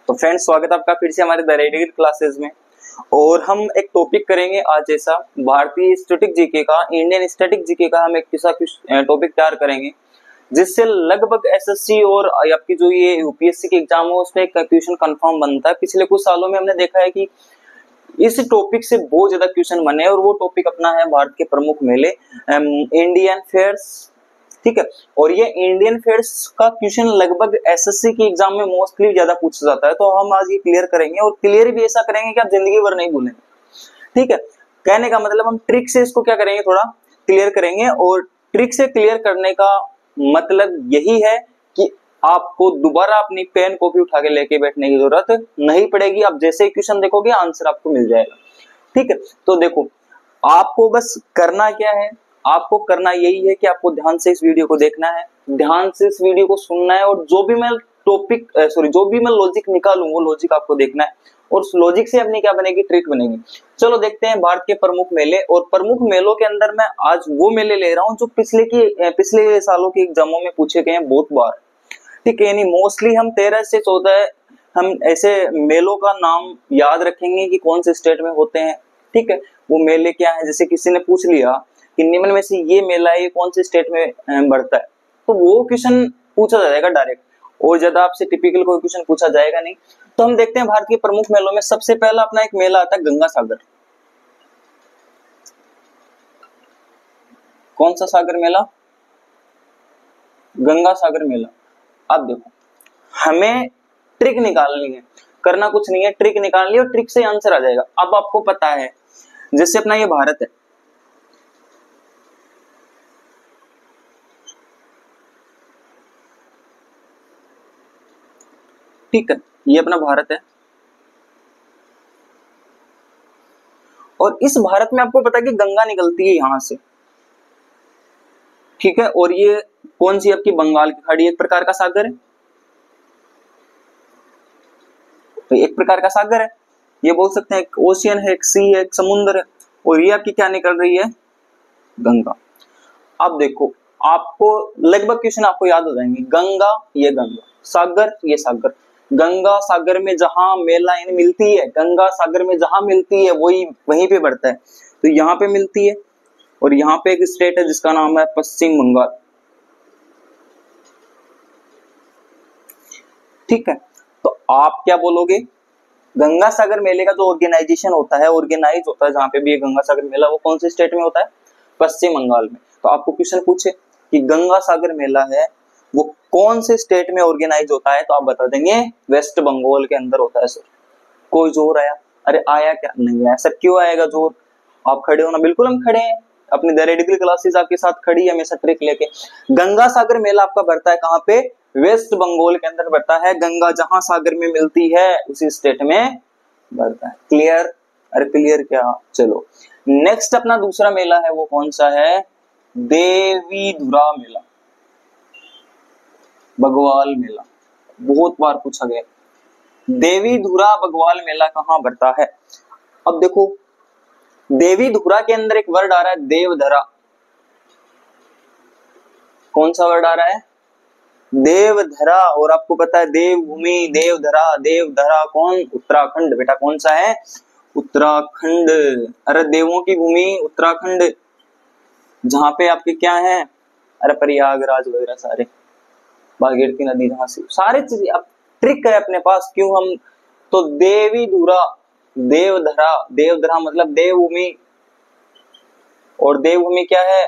तो फ्रेंड्स, स्वागत है आपका फिर से हमारे द रेडियल क्लासेस में। और हम एक टॉपिक करेंगे आज, ऐसा भारतीय स्टैटिक जीके का, इंडियन स्टैटिक जीके का हम एक ऐसा टॉपिक तैयार करेंगे जिससे लगभग एसएससी और आपकी जो ये यूपीएससी के एग्जाम हो उस पर एक क्वेश्चन कंफर्म बनता है। पिछले कुछ सालों में हमने देखा है कि इस टॉपिक से बहुत ज्यादा क्वेश्चन बने और वो टॉपिक अपना है भारत के प्रमुख मेले, इंडियन फेयर्स। ठीक है, और ये इंडियन फेयर्स का क्वेश्चन लगभग एसएससी के एग्जाम में मोस्टली ज्यादा पूछा जाता है, तो हम आज ये क्लियर करेंगे और क्लियर भी ऐसा करेंगे कि आप जिंदगी भर नहीं भूलेंगे। ठीक है, कहने का मतलब हम ट्रिक से इसको क्या करेंगे, थोड़ा क्लियर करेंगे। और ट्रिक से क्लियर करने का मतलब यही है कि आपको दोबारा अपनी पेन कॉपी उठा के लेके बैठने की जरूरत नहीं पड़ेगी। आप जैसे ही क्वेश्चन देखोगे आंसर आपको मिल जाएगा। ठीक है, तो देखो आपको बस करना क्या है, आपको करना यही है कि आपको ध्यान से इस वीडियो को देखना है, ध्यान से इस वीडियो को सुनना है, और जो भी मैं लॉजिक निकालूं वो लॉजिक आपको देखना है, और उस लॉजिक से अपनी क्या बनेगी, ट्रिक बनेगी। चलो देखते हैं भारत के प्रमुख मेले। और प्रमुख मेलों के अंदर मैं आज वो मेले ले रहा हूं जो पिछले सालों के एग्जामों में पूछे गए हैं बहुत बार। ठीक है, यानी मोस्टली हम 13 से 14 हम ऐसे मेलों का नाम याद रखेंगे कि कौन से स्टेट में होते हैं। ठीक है, वो मेले क्या है, जैसे किसी ने पूछ लिया कि निम्न में से ये मेला है, ये कौन से स्टेट में बढ़ता है, तो वो क्वेश्चन पूछा जाएगा डायरेक्ट, और ज्यादा आपसे टिपिकल कोई क्वेश्चन पूछा जाएगा नहीं। तो हम देखते हैं भारत के प्रमुख मेलों में सबसे पहला अपना एक मेला आता है गंगा सागर। कौन सा सागर मेला? गंगा सागर मेला। अब देखो हमें ट्रिक निकालनी है, करना कुछ नहीं है, ट्रिक निकालनी है और ट्रिक से आंसर आ जाएगा। अब आपको पता है जैसे अपना ये भारत है, ठीक है, ये अपना भारत है, और इस भारत में आपको पता है कि गंगा निकलती है यहां से। ठीक है, और ये कौन सी आपकी बंगाल की खाड़ी एक प्रकार का सागर है, तो एक प्रकार का सागर है, ये बोल सकते हैं एक ओशियन है, एक सी है, एक समुद्र है, और ये आपकी क्या निकल रही है, गंगा। अब देखो आपको लगभग क्वेश्चन आपको याद हो जाएंगे, गंगा ये गंगा, सागर ये सागर, गंगा सागर में जहां मेला इन मिलती है, गंगा सागर में जहां मिलती है वही वहीं पे बढ़ता है, तो यहाँ पे मिलती है। और यहाँ पे एक स्टेट है जिसका नाम है पश्चिम बंगाल। ठीक है, तो आप क्या बोलोगे, गंगा सागर मेले का जो ऑर्गेनाइजेशन होता है, ऑर्गेनाइज होता है जहां पे भी ये गंगा सागर मेला, वो कौन से स्टेट में होता है, पश्चिम बंगाल में। तो आपको क्वेश्चन पूछे कि गंगा सागर मेला है वो कौन से स्टेट में ऑर्गेनाइज होता है, तो आप बता देंगे वेस्ट बंगाल के अंदर होता है। सर कोई जोर आया? अरे आया क्या? नहीं आया। सर क्यों आएगा जोर? आप खड़े हो ना? बिल्कुल हम खड़े हैं, अपनी द रेडियल क्लासेस आपके साथ खड़ी है हमेशा ट्रिक लेके। गंगा सागर मेला आपका बढ़ता है कहाँ पे, वेस्ट बंगाल के अंदर बढ़ता है। गंगा जहां सागर में मिलती है उसी स्टेट में बढ़ता है। क्लियर? अरे क्लियर क्या, चलो नेक्स्ट अपना दूसरा मेला है, वो कौन सा है, देवीधुरा मेला, बगवाल मेला, बहुत बार पूछा गया। देवीधुरा बगवाल मेला कहां बढ़ता है? अब देखो देवीधुरा के अंदर एक वर्ड आ रहा है देवधरा। कौन सा वर्ड आ रहा है, देवधरा। और आपको पता है देवभूमि, देवधरा, देवधरा कौन, उत्तराखंड। बेटा कौन सा है, उत्तराखंड। अरे देवों की भूमि उत्तराखंड, जहां पे आपके क्या है, अरे प्रयागराज वगैरह सारे, भागीरथी नदी जहां से, सारे चीजें। अब ट्रिक है अपने पास, क्यों हम, तो देवीधुरा, देवधरा, देवधरा मतलब देवभूमि, और देवभूमि क्या है,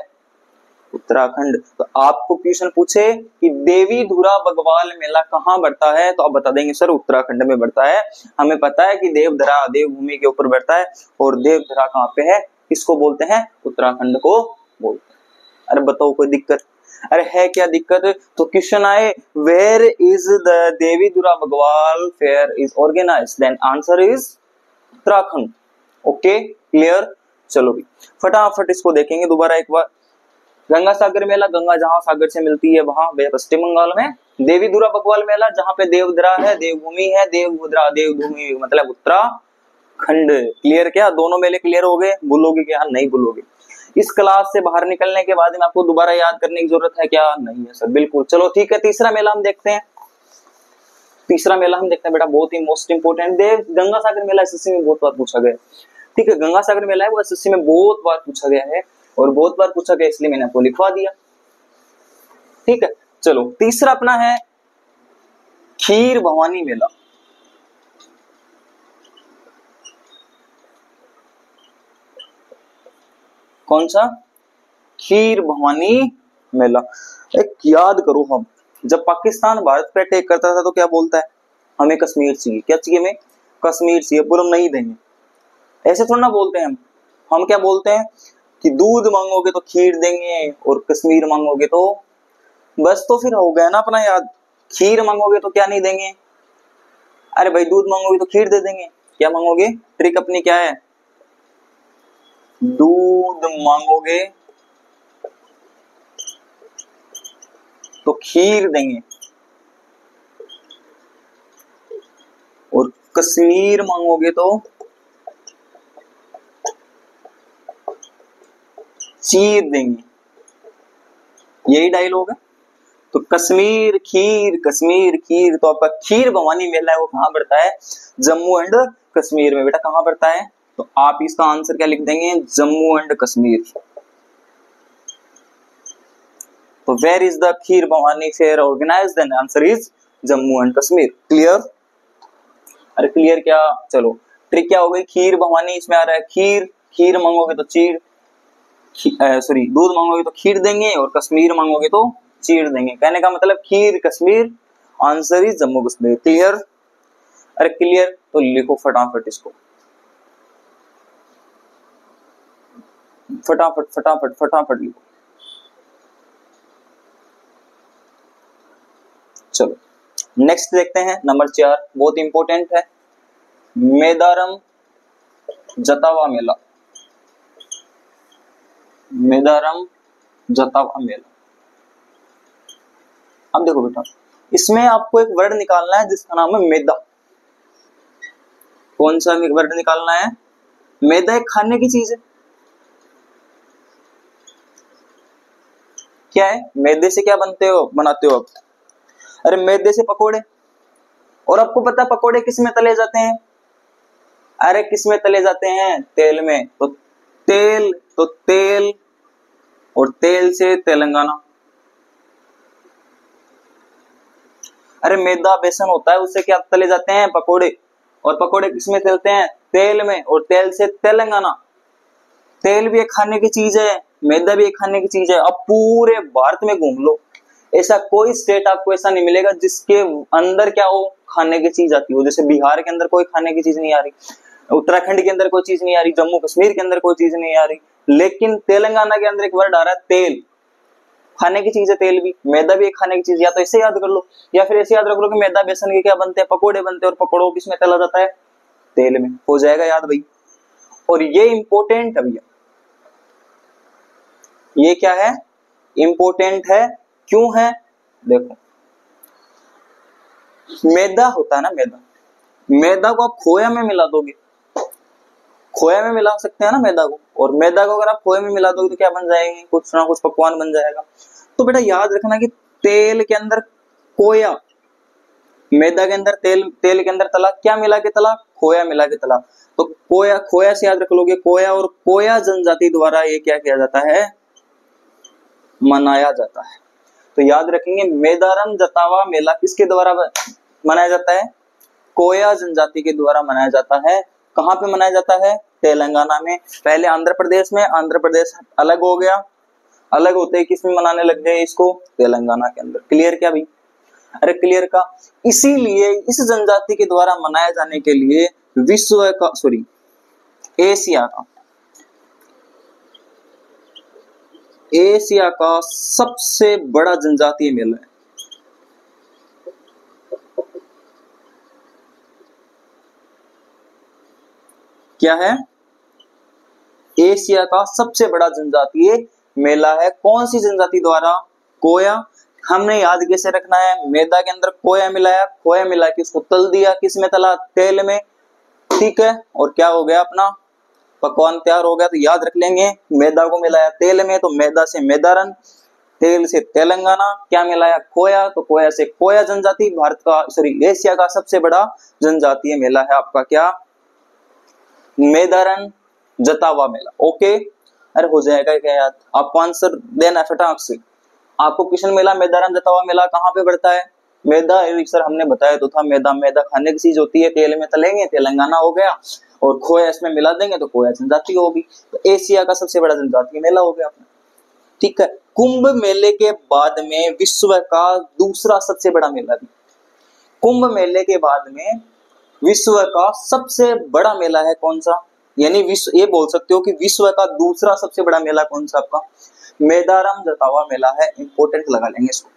उत्तराखंड। तो आपको क्वेश्चन पूछे कि देवीधुरा बगवाल मेला कहाँ बढ़ता है, तो आप बता देंगे सर उत्तराखंड में बढ़ता है। हमें पता है कि देवधरा देवभूमि के ऊपर बढ़ता है, और देवधरा कहाँ पे है, किसको बोलते हैं, उत्तराखंड को बोलते हैं। अरे बताओ कोई दिक्कत? अरे है क्या दिक्कत? तो क्वेश्चन आए where is the Devidhura Bagwal fair is organised, then answer is Uttarakhand. Okay clear? चलो भी फटाफट इसको देखेंगे दोबारा एक बार। गंगा सागर मेला, गंगा जहां सागर से मिलती है वहां पश्चिम बंगाल में। देवीधुरा बगवाल मेला जहां पे देवधरा है, देवभूमि है, देवधुरा देवभूमि मतलब उत्तराखंड। क्लियर क्या, दोनों मेले क्लियर हो गए? भूलोगे क्या? नहीं भूलोगे। इस क्लास से बाहर निकलने के बाद में आपको दोबारा याद करने की जरूरत है क्या? नहीं है सर, बिल्कुल। चलो ठीक है, तीसरा मेला हम देखते हैं। तीसरा मेला हम देखते हैं बेटा, बहुत ही मोस्ट इंपोर्टेंट देव गंगा सागर मेला एसएससी में बहुत बार पूछा गया है। ठीक है, गंगा सागर मेला है वो एसएससी में बहुत बार पूछा गया है, और बहुत बार पूछा गया इसलिए मैंने आपको लिखवा दिया। ठीक है, चलो तीसरा अपना है खीर भवानी मेला। कौन सा? खीर भवानी मेला। एक याद करो, हम जब पाकिस्तान भारत पे अटैक करता था तो क्या बोलता है, हमें कश्मीर चाहिए। क्या चाहिए हमें? कश्मीर चाहिए, पर हम नहीं देंगे। ऐसे थोड़ा ना बोलते हैं हम क्या बोलते हैं कि दूध मांगोगे तो खीर देंगे और कश्मीर मांगोगे तो बस। तो फिर हो गया ना अपना याद, खीर मांगोगे तो क्या नहीं देंगे, अरे भाई दूध मांगोगे तो खीर दे देंगे। क्या मांगोगे? ट्रिक अपनी क्या है, दूध मांगोगे तो खीर देंगे और कश्मीर मांगोगे तो चीर देंगे। यही डायलॉग है। तो कश्मीर खीर, कश्मीर खीर। तो आपका खीर भवानी मेला है वो कहां पड़ता है? जम्मू एंड कश्मीर में। बेटा कहां पड़ता है? तो आप इसका आंसर क्या लिख देंगे? जम्मू एंड कश्मीर। तो where is the Kheer Bhawani fair organised? Then answer is Jammu and Kashmir. Clear? अरे क्लियर क्या? चलो ट्रिक क्या हो गई, खीर भवानी इसमें आ रहा है खीर, खीर मांगोगे तो चीर, सॉरी दूध मांगोगे तो खीर देंगे और कश्मीर मांगोगे तो चीर देंगे। कहने का मतलब खीर Kashmir, answer is Jammu Kashmir. Clear? अरे क्लियर तो लिखो फटाफट इसको, फटाफट फटाफट फटाफट लिखो। चलो नेक्स्ट देखते हैं, नंबर 4 बहुत इंपॉर्टेंट है, मेदारम जतावा मेला। मेदारम जतावा मेला। अब देखो बेटा, इसमें आपको एक वर्ड निकालना है जिसका नाम है मैदा। कौन सा वर्ड निकालना है? मैदा एक खाने की चीज है। क्या है? मैदे से क्या बनाते हो आप? अरे मैदे से पकोड़े। और आपको पता है पकोड़े किस में तले जाते हैं? अरे किस में तले जाते हैं? तेल में। तो तेल और तेल से तेलंगाना। अरे मैदा बेसन होता है, उससे क्या तले जाते हैं? पकोड़े। और पकोड़े किस में तलते हैं? तेल में। और तेल से तेलंगाना। तेल भी एक खाने की चीज है, मैदा भी एक खाने की चीज है। अब पूरे भारत में घूम लो, ऐसा कोई स्टेट आपको ऐसा नहीं मिलेगा जिसके अंदर क्या हो, खाने की चीज आती हो। जैसे बिहार के अंदर कोई खाने की चीज नहीं आ रही, उत्तराखंड के अंदर कोई चीज नहीं आ रही, जम्मू कश्मीर के अंदर कोई चीज नहीं आ रही, लेकिन तेलंगाना के अंदर एक वर्ड आ रहा है तेल। खाने की चीज है तेल भी, मैदा भी एक खाने की चीज। या तो ऐसे याद कर लो, या फिर ऐसे याद रख लो कि मैदा बेसन के क्या बनते हैं? पकोड़े बनते हैं। और पकोड़ों किसमें तला जाता है? तेल में। हो जाएगा याद भाई। और ये इंपॉर्टेंट है भैया, ये क्या है? इंपॉर्टेंट है। क्यों है? देखो मैदा होता है ना, मैदा को आप खोया में मिला दोगे, खोया में मिला सकते हैं ना मैदा को, और मैदा को अगर आप खोए में मिला दोगे तो क्या बन जाएगी? कुछ ना कुछ पकवान बन जाएगा। तो बेटा याद रखना कि तेल के अंदर कोया, मैदा के अंदर तेल, तेल के अंदर तला, क्या मिला के तला? खोया मिला के तला। तो कोया, खोया से याद रख लोगे कोया, और कोया जनजाति द्वारा ये क्या किया जाता है? मनाया जाता है। तो याद रखेंगे मेदारम जतावा मेला किसके द्वारा मनाया जाता है? कोया जनजाति के द्वारा मनाया जाता है। कहां पे मनाया जाता है? तेलंगाना में। पहले आंध्र प्रदेश में, आंध्र प्रदेश अलग हो गया, अलग होते ही किस में मनाने लग गए इसको? तेलंगाना के अंदर। क्लियर क्या भाई? अरे क्लियर का। इसीलिए इस जनजाति के द्वारा मनाए जाने के लिए विश्व का, सॉरी एशिया का सबसे बड़ा जनजातीय मेला है। क्या है? एशिया का सबसे बड़ा जनजातीय मेला है। कौन सी जनजाति द्वारा? कोया। हमने याद कैसे रखना है? मैदा के अंदर कोया मिलाया, खोया मिला के उसको तल दिया, किस में तला? तेल में। ठीक है, और क्या हो गया? अपना पकवान तैयार हो गया। तो याद रख लेंगे मैदा को मिलाया तेल में, तो मैदा से मैदारन, तेल से तेलंगाना, क्या मिलाया, खोया, तो खोया से खोया जनजाति, भारत का सॉरी एशिया का सबसे बड़ा जनजातीय मेला है आपका क्या, मेदारन जतावा मेला। ओके, अरे हो जाएगा क्या याद, आपको आंसर देना है फटाक से। आपको क्वेश्चन मिला मेदारन जतावा मेला कहाँ पे पड़ता है, मैदा, सर हमने बताया तो था, मैदा मैदा खाने की चीज होती है, तेल में तलेंगे तेलंगाना हो गया, और खोया इसमें मिला देंगे तो खोया जनजाति होगी, तो एशिया का सबसे बड़ा जनजातीय मेला हो गया अपना। ठीक है, कुंभ मेले के बाद में विश्व का दूसरा सबसे बड़ा मेला भी, कुंभ मेले के बाद में विश्व का सबसे बड़ा मेला है कौन सा, यानी विश्व, ये बोल सकते हो कि विश्व का दूसरा सबसे बड़ा मेला कौन सा आपका, मेदारम जतावा मेला है, इंपोर्टेंट लगा लेंगे इसको।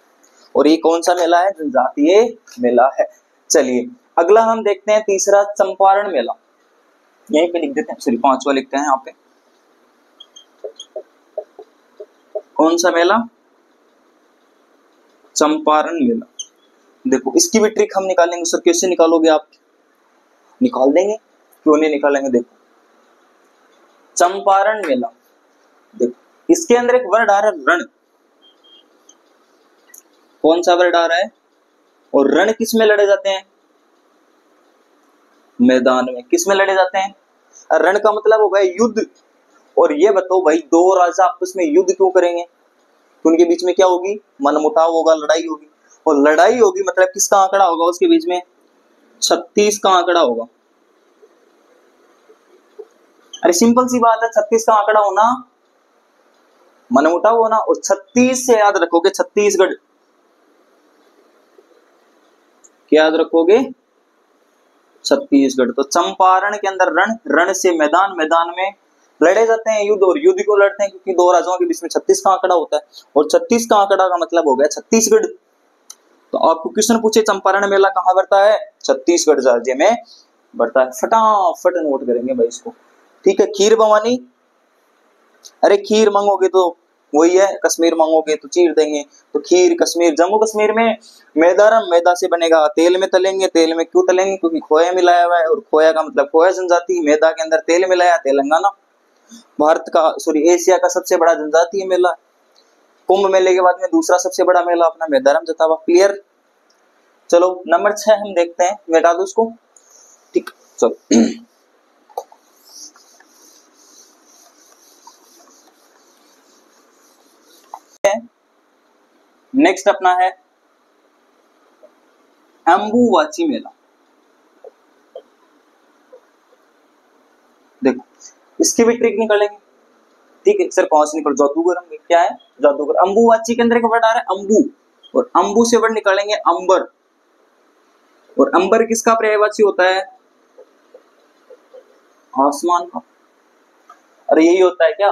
और ये कौन सा मेला है, जनजातीय मेला है। चलिए अगला हम देखते हैं तीसरा, चंपारण मेला, यहीं पे लिख देते हैं, सॉरी पांचवा लिखते हैं यहाँ पे, कौन सा मेला, चंपारण मेला। देखो इसकी भी ट्रिक हम निकालेंगे, सर कैसे निकालोगे आप, निकाल देंगे, क्यों नहीं निकालेंगे। देखो चंपारण मेला, देखो इसके अंदर एक वर्ड आ रहा है रण, कौन सा वर्ड आ रहा है, और रण किस में लड़े जाते हैं, मैदान में, किस में लड़े जाते हैं, रण का मतलब हो गया युद्ध। और ये बताओ भाई दो राजा आपस में युद्ध क्यों करेंगे, तो उनके बीच में क्या होगी, मनमुटाव होगा, लड़ाई होगी, और लड़ाई होगी मतलब किसका आंकड़ा होगा उसके बीच में, 36 का आंकड़ा होगा। अरे सिंपल सी बात है, 36 का आंकड़ा होना, मनमुटाव होना, और 36 से याद रखोगे छत्तीसगढ़, क्या याद रखोगे, छत्तीसगढ़। तो चंपारण के अंदर रण, रण से मैदान, मैदान में लड़े जाते हैं युद्ध, और युद्ध क्यों लड़ते हैं, क्योंकि दो राजाओं के बीच में 36 का आंकड़ा होता है, और 36 का आंकड़ा का मतलब हो गया छत्तीसगढ़। तो आपको क्वेश्चन पूछे चंपारण मेला कहाँ बढ़ता है, छत्तीसगढ़ राज्य में बढ़ता है, फटाफट नोट करेंगे भाई इसको। ठीक है, खीर भवानी, अरे खीर मांगोगे तो वही है, कश्मीर मांगोगे तो चीर देंगे, तो खीर कश्मीर, जम्मू कश्मीर में मैदारम, मैदा से बनेगा, तेल में तलेंगे, तेल में क्यों तलेंगे, क्योंकि खोया मिलाया हुआ है, और खोया का मतलब खोया जनजाति, मैदा के अंदर तेल मिलाया, तेलंगाना, भारत का सॉरी एशिया का सबसे बड़ा जनजातीय मेला। कुंभ मेले के बाद में दूसरा सबसे बड़ा मेला अपना मेदारम जतावा। क्लियर, चलो नंबर 6 हम देखते हैं, मिटा दो उसको, ठीक, चलो नेक्स्ट अपना है अंबुवाची मेला। देखो इसकी भी ट्रिक निकालेंगे, ठीक है सर कौन से निकल, जादूगर, हम क्या है जादूगर। अंबुवाची के अंदर एक वर्ड आ रहा है अंबु, और अंबु से वर्ड निकालेंगे अंबर, और अंबर किसका पर्यायवाची होता है, आसमान का। अरे यही होता है क्या,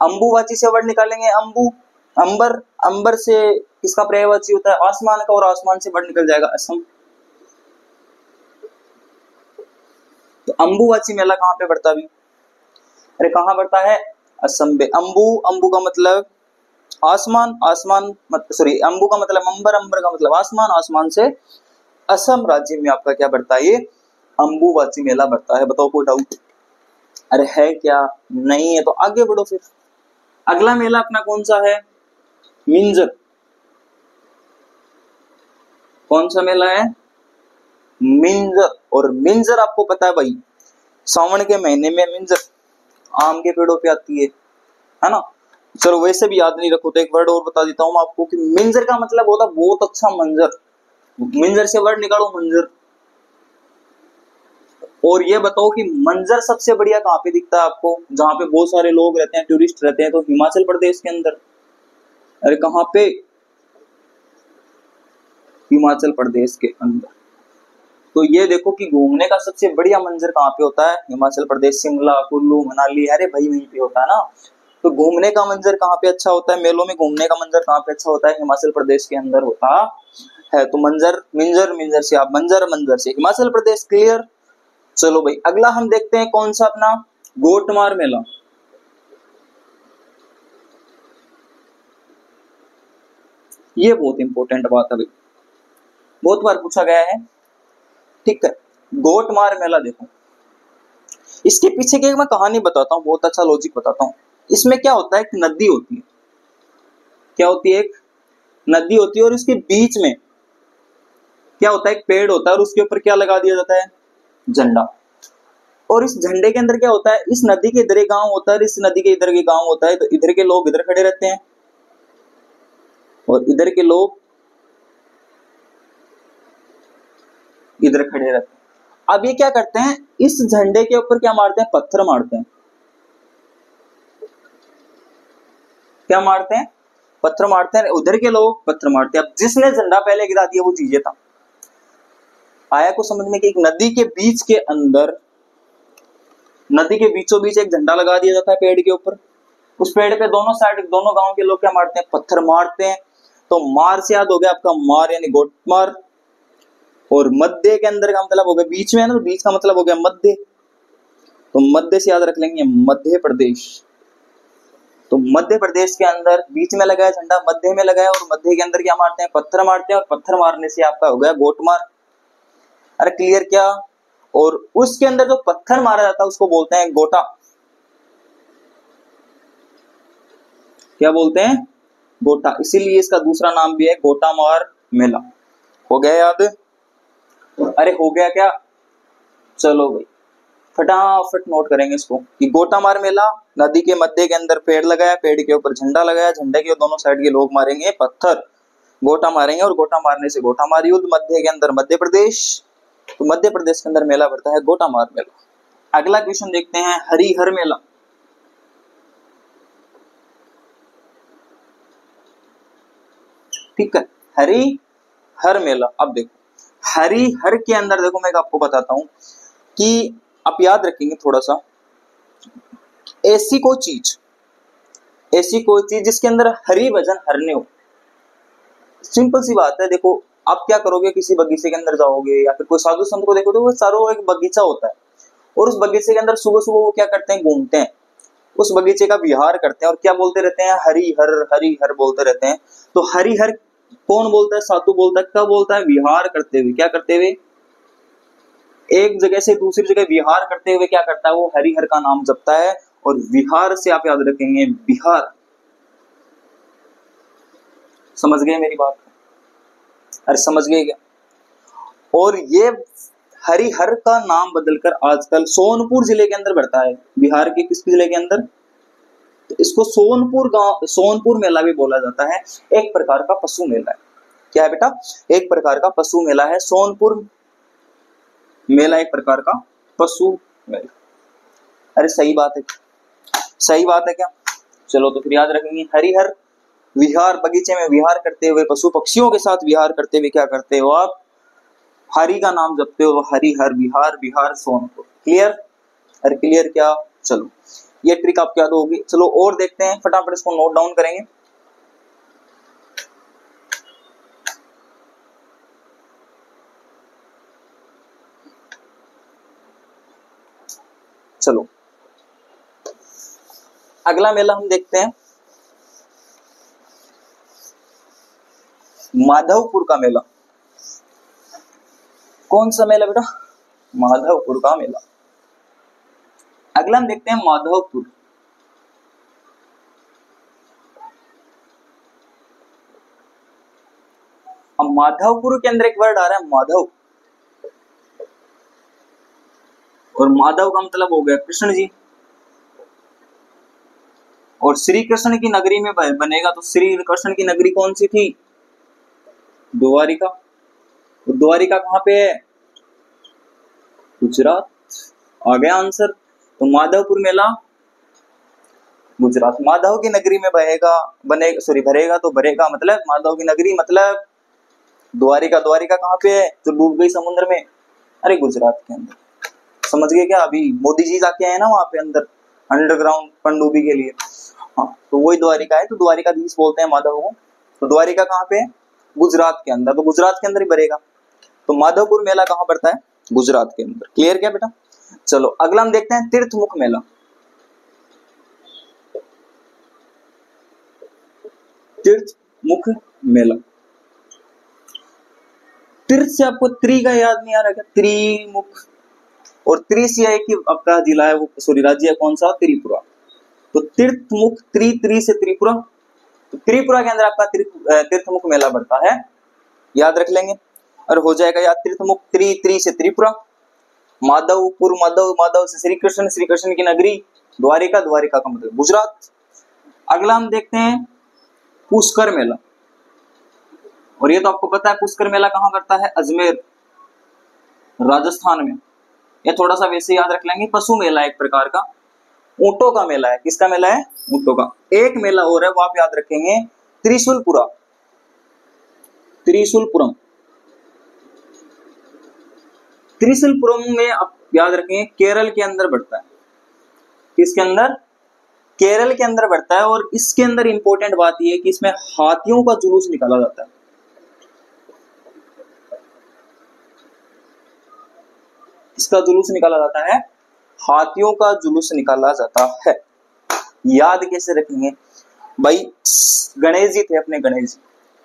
अंबुवाची से वर्ड निकालेंगे अंबु, अंबर, अंबर से किसका पर्यायवाची होता है, आसमान का, और आसमान से वर्ड निकल जाएगा असम। तो अंबुवाची मेला कहाँ पे बढ़ता भी, अरे कहाँ बढ़ता है, असम में। अंबु, अंबु का मतलब आसमान, आसमान सॉरी अंबु का मतलब अंबर, अंबर का मतलब आसमान, आसमान से असम राज्य में आपका क्या बढ़ता है, ये अंबुवाची मेला बढ़ता है। बताओ कोई डाउट, अरे है क्या, नहीं है तो आगे बढ़ो फिर। अगला मेला अपना कौन सा है, मिंजर, कौन सा मेला है, मिंजर। और मिंजर आपको पता है भाई, सावन के महीने में मिंजर आम के पेड़ों पे आती है ना। चलो वैसे भी याद नहीं रखो तो एक वर्ड और बता देता हूँ आपको कि मिंजर का मतलब होता है बहुत अच्छा मंजर, मिंजर से वर्ड निकालो मंजर। और ये बताओ कि मंजर सबसे बढ़िया कहाँ पे दिखता है आपको, जहाँ पे बहुत सारे लोग रहते हैं, टूरिस्ट रहते हैं, तो हिमाचल प्रदेश के अंदर। अरे कहाँ पे, हिमाचल प्रदेश के अंदर। तो ये देखो कि घूमने का सबसे बढ़िया मंजर कहाँ पे होता है, हिमाचल प्रदेश, शिमला, कुल्लू, मनाली, अरे भाई वहीं पे होता है ना। तो घूमने का मंजर कहाँ पे अच्छा होता है, मेलों में घूमने का मंजर कहाँ पे अच्छा होता है, हिमाचल प्रदेश के अंदर होता है। तो मंजर, मिंजर, मिंजर से आप मंजर, मंजर से हिमाचल प्रदेश। क्लियर, चलो भाई अगला हम देखते हैं कौन सा अपना, गोटमार मेला। ये बहुत इंपॉर्टेंट बात है भाई, बहुत बार पूछा गया है, ठीक है। गोटमार मेला देखो, इसके पीछे की मैं कहानी बताता हूँ, बहुत अच्छा लॉजिक बताता हूँ। इसमें क्या होता है, एक नदी होती है, क्या होती है, एक नदी होती है और उसके बीच में क्या होता है, एक पेड़ होता है और उसके ऊपर क्या लगा दिया जाता है, झंडा। और इस झंडे के अंदर क्या होता है, इस नदी के इधर एक गांव होता है और इस नदी के इधर के गांव होता है, तो इधर के लोग इधर खड़े रहते हैं और इधर के लोग इधर खड़े रहते हैं। अब ये क्या करते हैं, इस झंडे के ऊपर क्या मारते हैं, पत्थर मारते हैं। क्या मारते हैं, पत्थर मारते हैं, उधर के लोग पत्थर मारते हैं। अब जिसने झंडा पहले गिरा दिया वो जीत था। आया को समझ में कि एक नदी के बीच के अंदर, नदी के बीचों बीच एक झंडा लगा दिया जाता है पेड़ के ऊपर। उस पेड़ पे दोनों साइड दोनों गांव के लोग क्या मारते हैं, पत्थर मारते हैं। तो मार से याद हो गया आपका मार यानी गोट मार, और मध्य के अंदर का मतलब हो गया बीच में है ना, तो बीच का मतलब हो गया मध्य, तो मध्य से याद रख लेंगे मध्य प्रदेश। तो मध्य प्रदेश के अंदर बीच में लगाया झंडा, मध्य में लगाया, और मध्य के अंदर क्या मारते हैं, पत्थर मारते हैं, और पत्थर मारने से आपका हो गया गोटमार। अरे क्लियर क्या। और उसके अंदर जो पत्थर मारा जाता है उसको बोलते हैं गोटा। क्या बोलते हैं, गोटा। इसीलिए इसका दूसरा नाम भी है गोटा मार मेला। हो गया याद, अरे हो गया क्या, चलो भाई फटाफट नोट करेंगे इसको कि गोटा मार मेला, नदी के मध्य के अंदर पेड़ लगाया, पेड़ के ऊपर झंडा लगाया, झंडे के दोनों साइड के लोग मारेंगे पत्थर, गोटा मारेंगे, और गोटा मारने से गोटा मार युद्ध। मध्य के अंदर मध्य प्रदेश, तो मध्य प्रदेश के अंदर मेला पड़ता है गोटा मार मेला। अगला क्वेश्चन देखते हैं, हरिहर मेला। ठीक है, हरिहर मेला। अब देखो हरिहर के अंदर देखो मैं आपको बताता हूं कि आप याद रखेंगे थोड़ा सा, ऐसी कोई चीज जिसके अंदर हरि भजन हरने हो। सिंपल सी बात है, देखो आप क्या करोगे, किसी बगीचे के अंदर जाओगे या फिर कोई साधु संत को देखो तो वो चारों एक बगीचा होता है, और उस बगीचे के अंदर सुबह सुबह वो क्या करते हैं, घूमते हैं, उस बगीचे का विहार करते हैं और क्या बोलते रहते हैं, हरि हर बोलते रहते हैं। तो हरि हर कौन बोलता है, साधु बोलता है। क्या बोलता है, विहार करते हुए। क्या करते हुए, एक जगह से दूसरी जगह विहार करते हुए क्या करता है, वो हरिहर का नाम जपता है। और विहार से आप याद रखेंगे बिहार। समझ गए मेरी बात, अरे समझ गए क्या। और ये हरिहर का नाम बदलकर आजकल सोनपुर जिले के अंदर बढ़ता है। बिहार के किस जिले के अंदर, तो इसको सोनपुर गांव, सोनपुर मेला भी बोला जाता है। एक प्रकार का पशु मेला है। क्या है बेटा, एक प्रकार का पशु मेला है सोनपुर मेला, एक प्रकार का पशु मेला। अरे सही बात है, सही बात है क्या। चलो तो फिर याद रखेंगे, हरिहर विहार, बगीचे में विहार करते हुए, पशु पक्षियों के साथ विहार करते हुए क्या करते हो आप, हरि का नाम जपते हो। हरिहर विहार, बिहार सोनपुर। क्लियर, अरे क्लियर क्या। चलो ये ट्रिक आपको याद होगी। चलो और देखते हैं, फटाफट इसको नोट डाउन करेंगे। चलो अगला मेला हम देखते हैं, माधवपुर का मेला। कौन सा मेला बेटा, माधवपुर का मेला। अगला हम देखते हैं माधवपुर। अब माधवपुर के अंदर एक वर्ड आ रहा है माधव, और माधव का मतलब हो गया कृष्ण जी। और श्री कृष्ण की नगरी में बनेगा, तो श्री कृष्ण की नगरी कौन सी थी, द्वारिका। तो द्वारिका कहाँ पे है, गुजरात। आ गया आंसर। तो माधवपुर मेला गुजरात। माधव की नगरी में बहेगा, बनेगा, सॉरी भरेगा, तो भरेगा मतलब माधव की नगरी मतलब द्वारिका। द्वारिका कहाँ पे है, जो डूब गई समुद्र में, अरे गुजरात के अंदर। समझ गए क्या, अभी मोदी जी जाके आए ना वहां पे अंदर अंडरग्राउंड पनडुब्बी के लिए। हाँ तो वही द्वारिका है, तो द्वारिकाधीश बोलते हैं माधव को। तो द्वारिका कहाँ पे है, गुजरात के अंदर, तो गुजरात के अंदर ही भरेगा। तो माधवपुर मेला कहाँ पड़ता है, गुजरात के अंदर। क्लियर क्या बेटा। चलो अगला हम देखते हैं तीर्थमुख मेला। तीर्थमुख मेला, तीर्थ से आपको त्रि का याद नहीं आ रहा क्या, त्रिमुख। और त्रि से है कि आपका जिला है वो, सॉरी राज्य है कौन सा, त्रिपुरा। तो तीर्थमुख, त्रि से त्रिपुरा, तो त्रिपुरा के अंदर आपका तीर्थमुख मेला पड़ता है, याद रख लेंगे। और हो जाएगा याद तीर्थमुख, त्रि से त्रिपुरा, माधवपुर, माधव से श्री कृष्ण, श्री कृष्ण की नगरी द्वारिका, द्वारिका का मतलब गुजरात। अगला हम देखते हैं पुष्कर मेला, और ये तो आपको पता है पुष्कर मेला कहाँ करता है, अजमेर राजस्थान में। ये थोड़ा सा वैसे याद रख लेंगे, पशु मेला एक प्रकार का, ऊंटों का मेला है। किसका मेला है, ऊंटों का। एक मेला और है वो आप याद रखेंगे, त्रिशूलपुरा, त्रिशूलपुरम। त्रिशूलपुरम में आप याद रखेंगे केरल के अंदर बढ़ता है। किसके अंदर, केरल के अंदर बढ़ता है। और इसके अंदर इंपॉर्टेंट बात यह है कि इसमें हाथियों का जुलूस निकाला जाता है। इसका जुलूस निकाला जाता है, हाथियों का जुलूस निकाला जाता है। याद कैसे रखेंगे भाई, गणेश जी थे अपने, गणेश जी,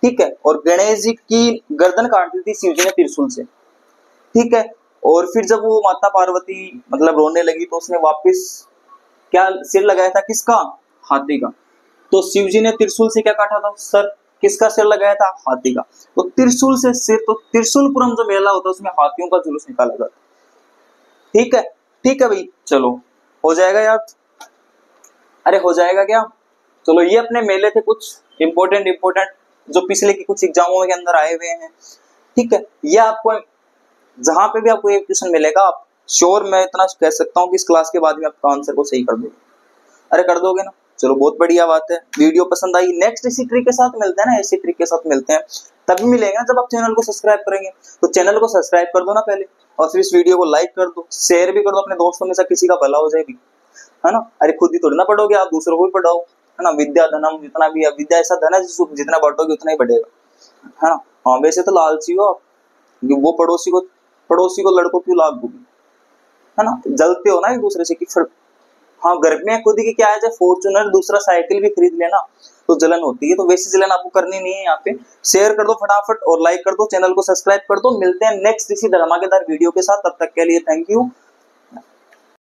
ठीक है। और गणेश जी की गर्दन काट दी थी शिव जी ने त्रिशूल से, ठीक है। और फिर जब वो माता पार्वती मतलब रोने लगी तो उसने वापस क्या सिर लगाया था, किसका, हाथी का। तो शिव जी ने त्रिशूल से क्या काटा था, सर, किसका सिर लगाया था, हाथी का। तो त्रिशूल से सिर, तो त्रिशूलपुरम जो मेला होता है उसमें हाथियों का जुलूस निकाला जाता है, ठीक है। ठीक है भाई, चलो हो जाएगा याद, अरे हो जाएगा क्या। चलो ये अपने मेले थे कुछ इंपॉर्टेंट जो पिछले की कुछ एग्जामों के अंदर आए हुए हैं, ठीक है। ये आपको जहां पे भी आपको ये क्वेश्चन मिलेगा, आप श्योर मैं इतना कह सकता हूँ कि इस क्लास के बाद में आपका आंसर को सही कर दोगे। अरे कर दोगे ना, चलो बहुत बढ़िया बात है। वीडियो पसंद आई, नेक्स्ट इसी ट्रिक के साथ मिलते हैं ना, ऐसी ट्रिक के साथ मिलते हैं, तभी मिलेगा जब आप चैनल को सब्सक्राइब करेंगे। तो चैनल को सब्सक्राइब कर दो ना पहले, और फिर इस वीडियो को लाइक कर दो, शेयर भी कर दो अपने दोस्तों में से, किसी का भला हो जाएगी, है ना। अरे खुद ही थोड़ी ना पढ़ोगे आप, दूसरों को भी पढ़ाओ, है ना। विद्या धनम, जितना भी है विद्या ऐसा धन है जितना बांटोगे उतना ही बढ़ेगा, है ना। हाँ वैसे तो लालची हो आप, वो पड़ोसी को लड़कों क्यों लाग दोगे, है ना। जलते हो ना एक दूसरे से कि फिर, हाँ घर में खुद ही क्या है, जब फॉर्च्यूनर दूसरा साइकिल भी खरीद लेना तो जलन होती है। तो वैसी जलन आपको करनी नहीं है। यहाँ पे शेयर कर दो फटाफट और लाइक कर दो, चैनल को सब्सक्राइब कर दो। मिलते हैं नेक्स्ट इसी धमाकेदार वीडियो के साथ, तब तक के लिए थैंक यू।